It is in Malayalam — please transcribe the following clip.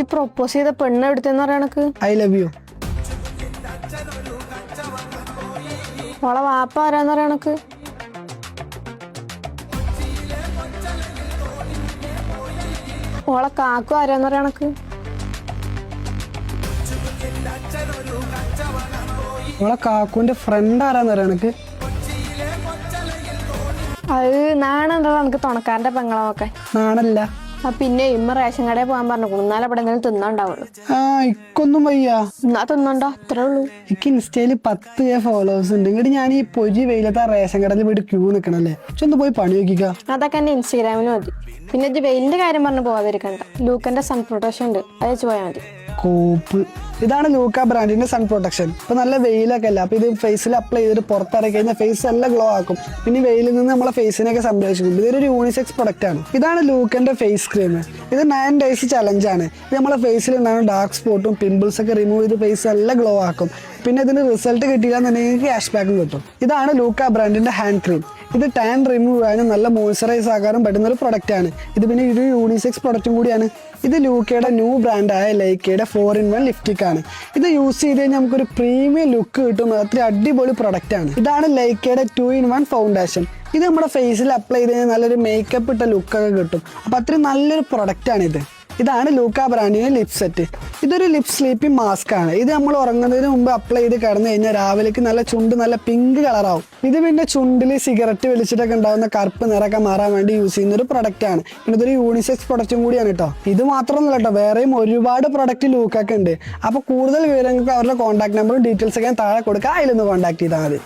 പ്രൊപ്പോസ് ചെയ്ത പെണ്ണ് എവിടുത്തെന്ന് പറയണക്ക് ഐ ലവ് യു. ഓളെ വാപ്പ ആരാന്ന് പറയണക്ക് ഓളെ കാക്കു ആരാന്ന് പറയണക്ക് ഓളെ കാക്കുവിന്റെ ഫ്രണ്ട് ആരാന്ന് പറയണക്ക് അത് നാണുണ്ടോ നമുക്ക് തുണക്കാരന്റെ പെങ്ങളെ നോക്കാൻ. നാണല്ല. പിന്നെ ഇമ്മ റേഷൻ കടയിൽ പോകാൻ പറഞ്ഞു എന്നാലും അവിടെ എന്തെങ്കിലും തിന്നാണ്ടാവുള്ളൂ. ഇക്കൊന്നും വയ്യ. എന്നാ തിന്നണ്ടോ അത്രേ ഉള്ളൂ. എനിക്ക് ഇൻസ്റ്റയില് 10K ഫോളോവേഴ്സ് ഉണ്ട്. ഇങ്ങോട്ട് ഞാൻ ഈ പൊജി വെയിലത്ത് റേഷൻ കടയിൽ പോയിട്ട് ക്യൂ നിക്കണല്ലേ. ഒന്ന് പോയി പണി നോക്കിക്ക. അതൊക്കെ എന്റെ ഇൻസ്റ്റാഗ്രാമിൽ മതി. പിന്നെ ഇത് വെയിലിന്റെ കാര്യം പറഞ്ഞു പോവാതിരിക്കണ്ട. ലൂക്കന്റെ സൺ പ്രൊട്ടക്ഷൻ ഉണ്ട്, അത് വെച്ച് പോയാൽ മതി. കോപ്പ്. ഇതാണ് ലൂക്ക ബ്രാൻഡിന്റെ സൺ പ്രൊട്ടക്ഷൻ. ഇപ്പൊ നല്ല വെയിലൊക്കെ അല്ല, അപ്പൊ ഇത് ഫേസിൽ അപ്ലൈ ചെയ്തിട്ട് പുറത്തിറക്കി കഴിഞ്ഞാൽ ഫേസ് എല്ലാം ഗ്ലോ ആക്കും. പിന്നെ വെയിലിൽ നിന്ന് നമ്മളെ ഫേസിനൊക്കെ സംരക്ഷിക്കും. ഇതൊരു യൂണിസെക്സ് പ്രൊഡക്റ്റ് ആണ്. ഇതാണ് ലൂക്കന്റെ ഫേസ് ക്രീം. ഇത് 9 days ചലഞ്ച് ആണ്. ഇത് നമ്മളെ ഫേസിൽ ഉണ്ടാകുന്ന ഡാർക്ക് സ്പോട്ടും പിമ്പിൾസ് ഒക്കെ റിമൂവ് ചെയ്ത് ഫേസ് എല്ലാം ഗ്ലോ ആക്കും. പിന്നെ ഇതിന് റിസൾട്ട് കിട്ടിയില്ലെന്നുണ്ടെങ്കിൽ ക്യാഷ് ബാക്കും കിട്ടും. ഇതാണ് ലൂക്ക ബ്രാൻഡിന്റെ ഹാൻഡ് ക്രീം. ഇത് ടാൻ റിമൂവ് ചെയ്യാനും നല്ല മോയ്സ്ചറൈസ് ആക്കാനും പറ്റുന്ന ഒരു പ്രൊഡക്റ്റ് ആണ്. ഇത് പിന്നെ ഒരു യൂണിസെക്സ് പ്രൊഡക്റ്റും കൂടിയാണ്. ഇത് ലൂക്കയുടെ ന്യൂ ബ്രാൻഡായ ലൈക്കയുടെ 4-in-1 ലിപ്സ്റ്റിക് ആണ്. ഇത് യൂസ് ചെയ്ത് കഴിഞ്ഞാൽ നമുക്കൊരു പ്രീമിയം ലുക്ക് കിട്ടും. അത്ര അടിപൊളി പ്രൊഡക്റ്റ് ആണ്. ഇതാണ് ലൈക്കയുടെ 2-in-1 ഫൗണ്ടേഷൻ. ഇത് നമ്മുടെ ഫേസിൽ അപ്ലൈ ചെയ്ത് കഴിഞ്ഞാൽ നല്ലൊരു മേക്കപ്പ് ഇട്ട ലുക്കൊക്കെ കിട്ടും. അപ്പം അത്രയും നല്ലൊരു പ്രൊഡക്റ്റ് ആണ് ഇത്. ഇതാണ് ലൂക്ക ബ്രാൻഡിന്റെ ലിപ് സെറ്റ്. ഇതൊരു ലിപ് സ്ലീപ്പിംഗ് മാസ്ക് ആണ്. ഇത് നമ്മൾ ഉറങ്ങുന്നതിന് മുമ്പ് അപ്ലൈ ചെയ്ത് കിടന്നു കഴിഞ്ഞാൽ രാവിലേക്ക് നല്ല ചുണ്ട് നല്ല പിങ്ക് കളറാവും. ഇത് പിന്നെ ചുണ്ടിൽ സിഗരറ്റ് വലിച്ചിട്ടൊക്കെ ഉണ്ടാകുന്ന കറുപ്പ് നിറമൊക്കെ മാറാൻ വേണ്ടി യൂസ് ചെയ്യുന്ന ഒരു പ്രൊഡക്റ്റ് ആണ്. പിന്നെ ഇതൊരു യൂണിസെക്സ് പ്രൊഡക്റ്റും കൂടിയാണ് കേട്ടോ. ഇത് മാത്രമൊന്നുമല്ല കേട്ടോ, വേറെയും ഒരുപാട് പ്രൊഡക്റ്റ് ലൂക്കൊക്കെ ഉണ്ട്. അപ്പോൾ കൂടുതൽ വിവരങ്ങൾക്ക് അവരുടെ കോൺടാക്ട് നമ്പറും ഡീറ്റെയിൽസ് ഒക്കെ ഞാൻ താഴെ കൊടുക്കുക. അതിലൊന്ന് കോൺടാക്ട് ചെയ്താൽ മതി.